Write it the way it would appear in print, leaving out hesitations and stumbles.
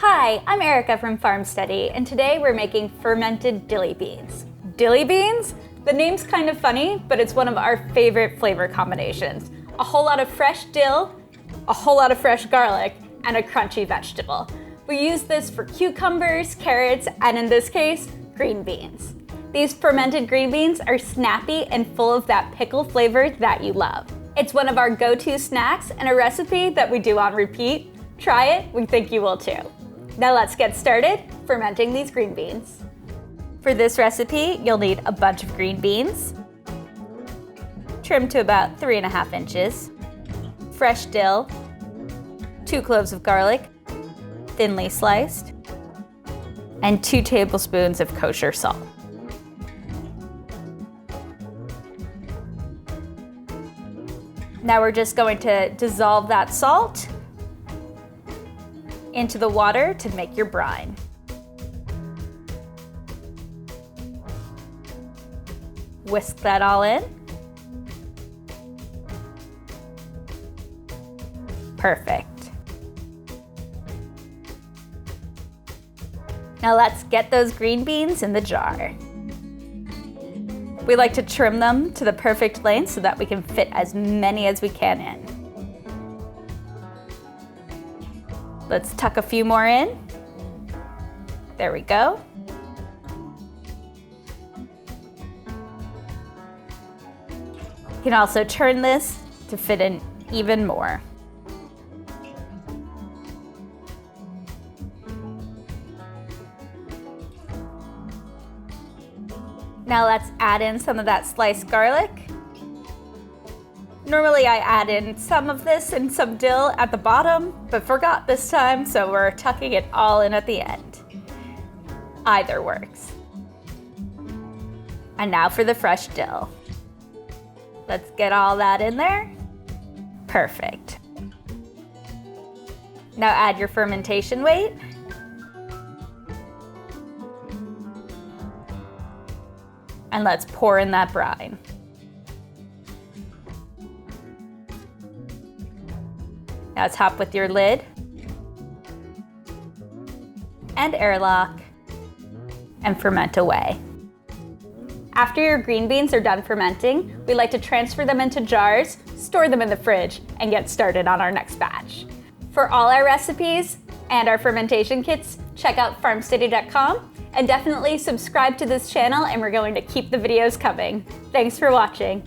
Hi, I'm Erica from FarmSteady, and today we're making fermented dilly beans. Dilly beans? The name's kind of funny, but it's one of our favorite flavor combinations. A whole lot of fresh dill, a whole lot of fresh garlic, and a crunchy vegetable. We use this for cucumbers, carrots, and in this case, green beans. These fermented green beans are snappy and full of that pickle flavor that you love. It's one of our go-to snacks and a recipe that we do on repeat. Try it, we think you will too. Now let's get started fermenting these green beans. For this recipe, you'll need a bunch of green beans, trimmed to about 3.5 inches, fresh dill, 2 cloves of garlic, thinly sliced, and 2 tablespoons of kosher salt. Now we're just going to dissolve that salt into the water to make your brine. Whisk that all in. Perfect. Now let's get those green beans in the jar. We like to trim them to the perfect length so that we can fit as many as we can in. Let's tuck a few more in. There we go. You can also turn this to fit in even more. Now let's add in some of that sliced garlic. Normally I add in some of this and some dill at the bottom, but forgot this time, so we're tucking it all in at the end. Either works. And now for the fresh dill. Let's get all that in there. Perfect. Now add your fermentation weight. And let's pour in that brine. Now top with your lid and airlock and ferment away. After your green beans are done fermenting, we like to transfer them into jars, store them in the fridge, and get started on our next batch. For all our recipes and our fermentation kits, check out farmsteady.com and definitely subscribe to this channel, and we're going to keep the videos coming. Thanks for watching.